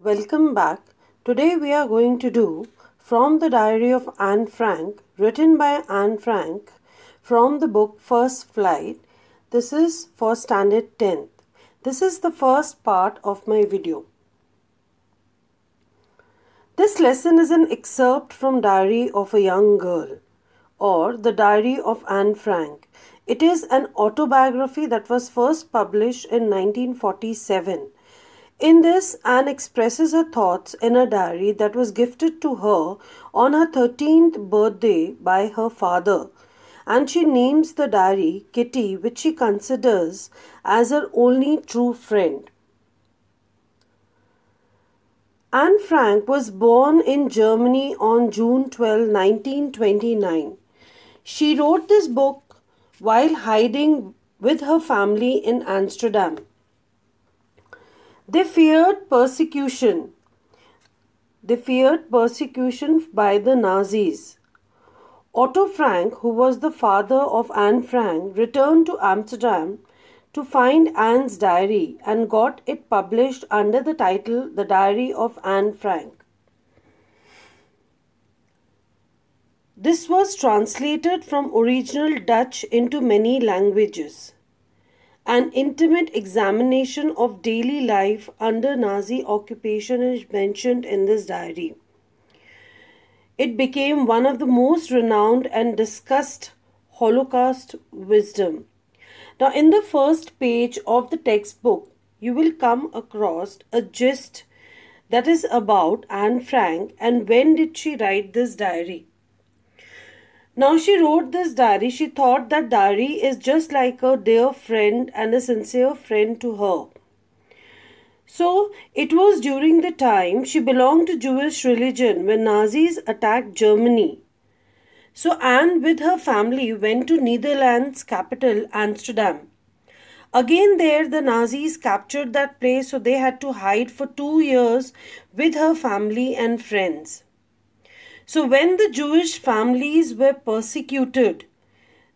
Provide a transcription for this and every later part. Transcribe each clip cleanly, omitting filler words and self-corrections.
Welcome back. Today we are going to do From the Diary of Anne Frank, written by Anne Frank, from the book First Flight. This is for Standard 10th. This is the first part of my video. This lesson is an excerpt from Diary of a Young Girl, or The Diary of Anne Frank. It is an autobiography that was first published in 1947. In this, Anne expresses her thoughts in a diary that was gifted to her on her 13th birthday by her father, and she names the diary Kitty, which she considers as her only true friend. Anne Frank was born in Germany on June 12, 1929. She wrote this book while hiding with her family in Amsterdam. They feared persecution. By the Nazis. Otto Frank, who was the father of Anne Frank, returned to Amsterdam to find Anne's diary and got it published under the title The Diary of Anne Frank. This was translated from original Dutch into many languages. An intimate examination of daily life under Nazi occupation is mentioned in this diary. It became one of the most renowned and discussed Holocaust wisdom. Now, in the first page of the textbook, you will come across a gist that is about Anne Frank and when did she write this diary. Now she wrote this diary. She thought that diary is just like a dear friend and a sincere friend to her. So it was during the time she belonged to Jewish religion when Nazis attacked Germany. So Anne with her family went to Netherlands capital Amsterdam. Again there the Nazis captured that place, so they had to hide for 2 years with her family and friends. So when the Jewish families were persecuted,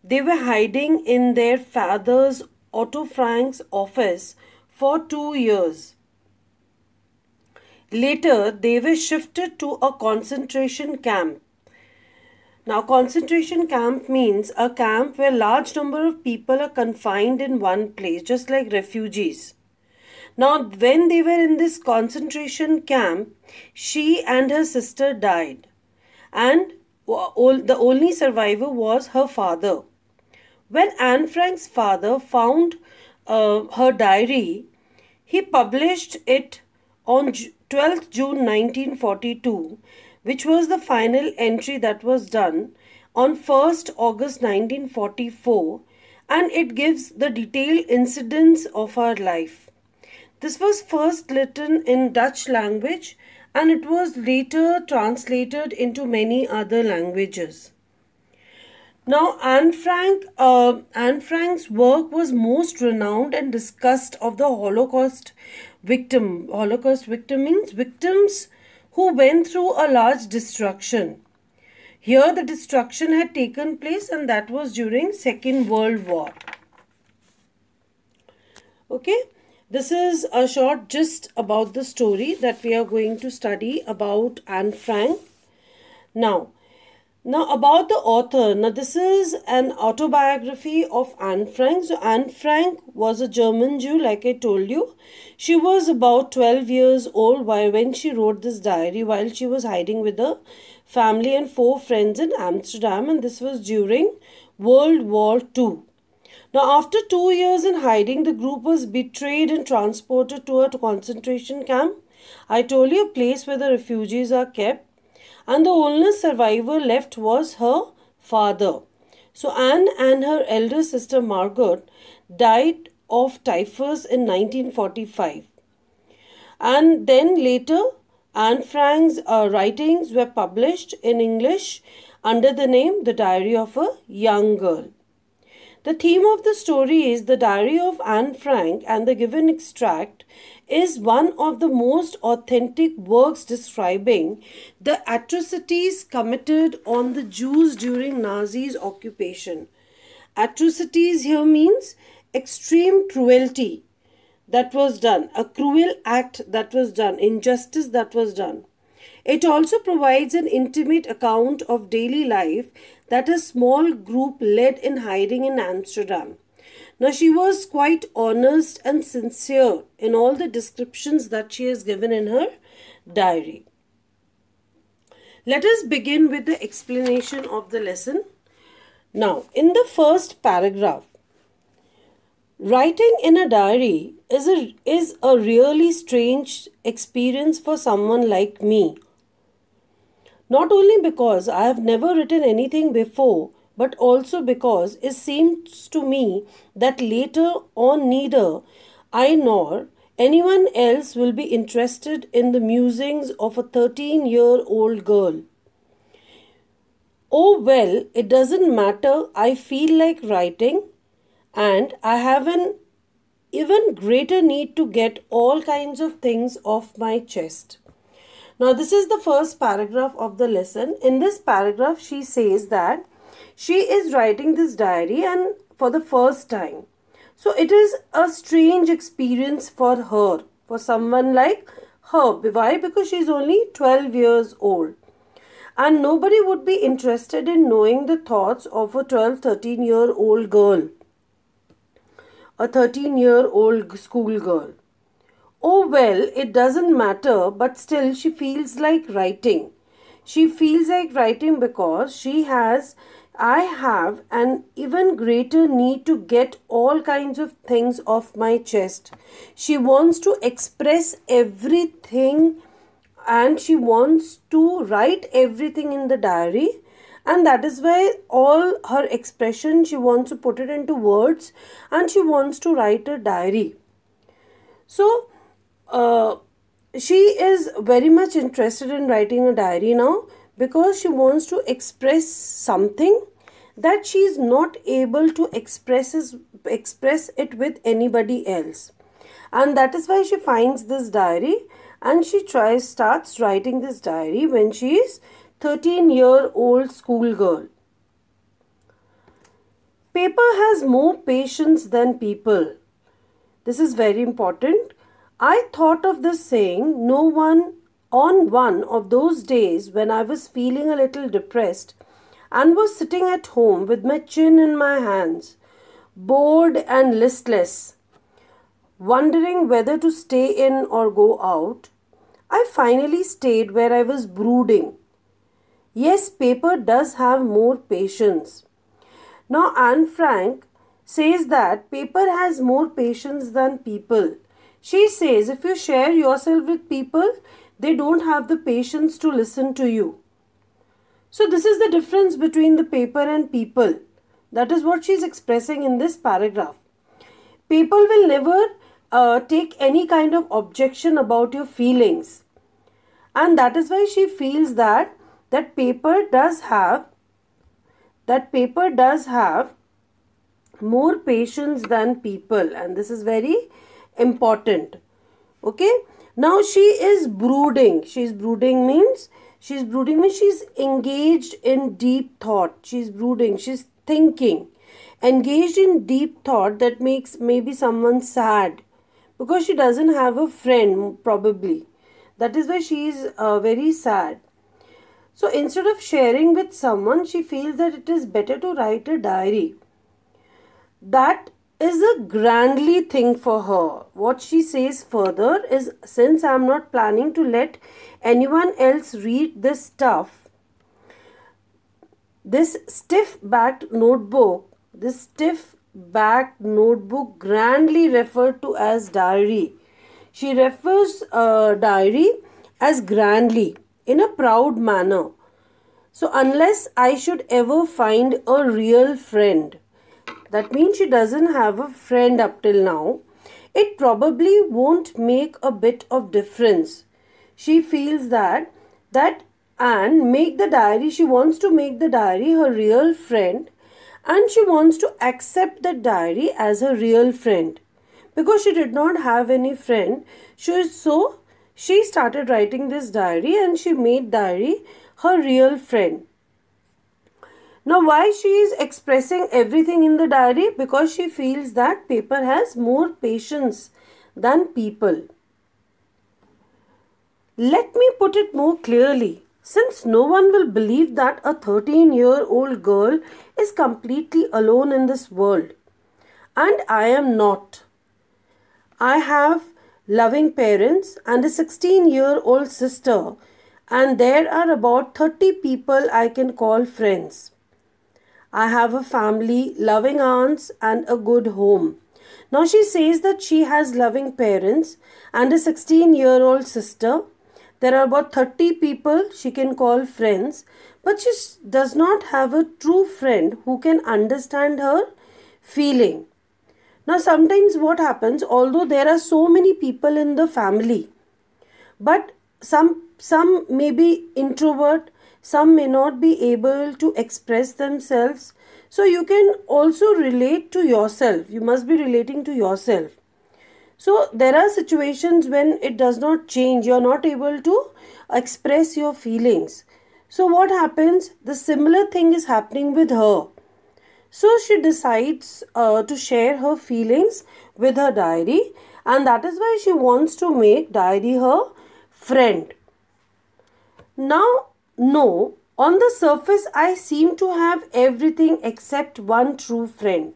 they were hiding in their father's Otto Frank's office for 2 years. Later, they were shifted to a concentration camp. Now, concentration camp means a camp where large number of people are confined in one place, just like refugees. Now, when they were in this concentration camp, she and her sister died. And the only survivor was her father. When Anne Frank's father found her diary, he published it on 12th June 1942, which was the final entry that was done on 1st August 1944, and it gives the detailed incidents of her life. This was first written in Dutch language and it was later translated into many other languages. Now, Anne Frank's work was most renowned and discussed of the Holocaust victim. Holocaust victim means victims who went through a large destruction. Here, the destruction had taken place, and that was during Second World War. Okay. This is a short gist about the story that we are going to study about Anne Frank. Now about the author. Now this is an autobiography of Anne Frank. So Anne Frank was a German Jew, like I told you. She was about 12 years old when she wrote this diary while she was hiding with her family and 4 friends in Amsterdam, and this was during World War II. Now, after 2 years in hiding, the group was betrayed and transported to a concentration camp. I told you, a place where the refugees are kept. And the only survivor left was her father. So, Anne and her elder sister Margot died of typhus in 1945. And then later, Anne Frank's writings were published in English under the name The Diary of a Young Girl. The theme of the story is the Diary of Anne Frank, and the given extract is one of the most authentic works describing the atrocities committed on the Jews during Nazis' occupation. Atrocities here means extreme cruelty that was done, a cruel act that was done, injustice that was done. It also provides an intimate account of daily life that a small group led in hiding in Amsterdam. Now, she was quite honest and sincere in all the descriptions that she has given in her diary. Let us begin with the explanation of the lesson. Now, in the first paragraph, writing in a diary is a really strange experience for someone like me. Not only because I have never written anything before, but also because it seems to me that later on neither I nor anyone else will be interested in the musings of a 13-year-old girl. Oh well, it doesn't matter, I feel like writing, and I have an even greater need to get all kinds of things off my chest. Now, this is the first paragraph of the lesson. In this paragraph, she says that she is writing this diary and for the first time. So, it is a strange experience for her, for someone like her. Why? Because she is only 12 years old. And nobody would be interested in knowing the thoughts of a 12, 13-year-old girl. A 13-year-old schoolgirl. Oh well, it doesn't matter, but still she feels like writing. She feels like writing because I have an even greater need to get all kinds of things off my chest. She wants to express everything and she wants to write everything in the diary. And that is why all her expression, she wants to put it into words and she wants to write a diary. So, she is very much interested in writing a diary now because she wants to express something that she is not able to express it with anybody else. And that is why she finds this diary and she starts writing this diary when she is 13-year-old schoolgirl. Paper has more patience than people. This is very important. I thought of this saying on one of those days when I was feeling a little depressed and was sitting at home with my chin in my hands, bored and listless, wondering whether to stay in or go out. I finally stayed where I was brooding. Yes, paper does have more patience. Now, Anne Frank says that paper has more patience than people. She says if you share yourself with people, they don't have the patience to listen to you. So this is the difference between the paper and people. That is what she is expressing in this paragraph. People will never take any kind of objection about your feelings. And that is why she feels that paper does have more patience than people, and this is very important. Okay, now she is brooding. She's engaged in deep thought. She's brooding, she's thinking, engaged in deep thought that makes maybe someone sad because she doesn't have a friend, probably. That is why she is very sad. So instead of sharing with someone, she feels that it is better to write a diary. That is a grandly thing for her. What she says further is, since I am not planning to let anyone else read this stuff, this stiff-backed notebook grandly referred to as diary. She refers diary as grandly, in a proud manner. So unless I should ever find a real friend, that means she doesn't have a friend up till now, it probably won't make a bit of difference. She feels that she wants to make the diary her real friend, and she wants to accept the diary as her real friend. Because she did not have any friend, so she started writing this diary and she made diary her real friend. Now, why she is expressing everything in the diary? Because she feels that paper has more patience than people. Let me put it more clearly. Since no one will believe that a 13-year-old girl is completely alone in this world. And I am not. I have loving parents and a 16-year-old sister, and there are about 30 people I can call friends. I have a family, loving aunts, and a good home. Now she says that she has loving parents and a 16-year-old sister. There are about 30 people she can call friends, but she does not have a true friend who can understand her feeling. Now sometimes what happens, although there are so many people in the family, but some may be introvert, some may not be able to express themselves. So you can also relate to yourself. You must be relating to yourself. So there are situations when it does not change. You are not able to express your feelings. So what happens? The similar thing is happening with her. So she decides to share her feelings with her diary, and that is why she wants to make diary her friend. Now, no, on the surface I seem to have everything except one true friend.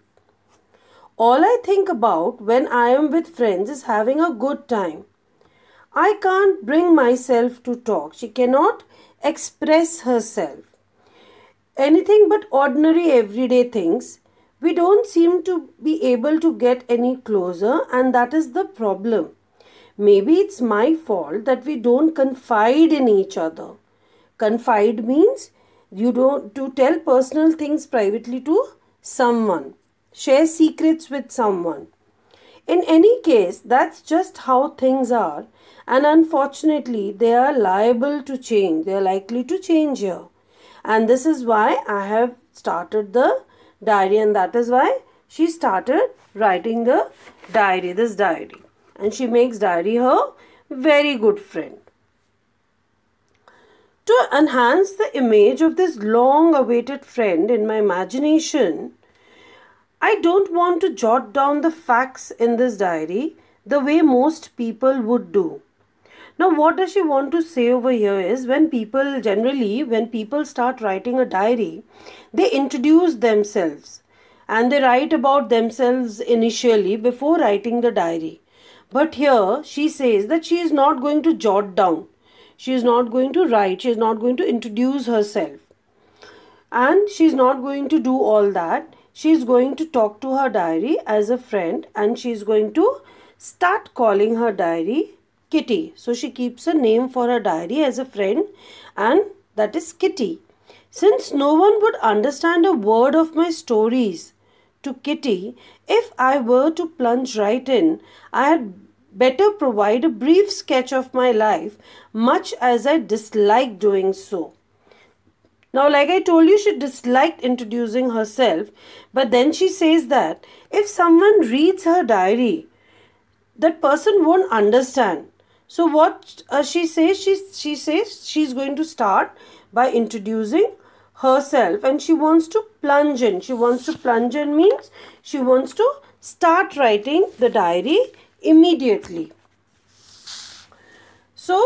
All I think about when I am with friends is having a good time. I can't bring myself to talk. She cannot express herself. Anything but ordinary everyday things. We don't seem to be able to get any closer, and that is the problem. Maybe it's my fault that we don't confide in each other. Confide means you don't to tell personal things privately to someone. Share secrets with someone. In any case, that's just how things are, and unfortunately, they are liable to change. They are likely to change here. And this is why I have started the diary, and that is why she started writing the diary, this diary. And she makes diary her very good friend. To enhance the image of this long-awaited friend in my imagination, I don't want to jot down the facts in this diary the way most people would do. Now, what does she want to say over here is when people start writing a diary, they introduce themselves and they write about themselves initially before writing the diary. But here she says that she is not going to jot down. She is not going to write. She is not going to introduce herself. And she is not going to do all that. She is going to talk to her diary as a friend, and she is going to start calling her diary Kitty. So she keeps a name for her diary as a friend, and that is Kitty. Since no one would understand a word of my stories to Kitty, if I were to plunge right in, I had better provide a brief sketch of my life, much as I dislike doing so. Now, like I told you, she disliked introducing herself, but then she says that if someone reads her diary, that person won't understand. So what she says, she says she's going to start by introducing herself, and she wants to plunge in. She wants to plunge in means she wants to start writing the diary immediately. So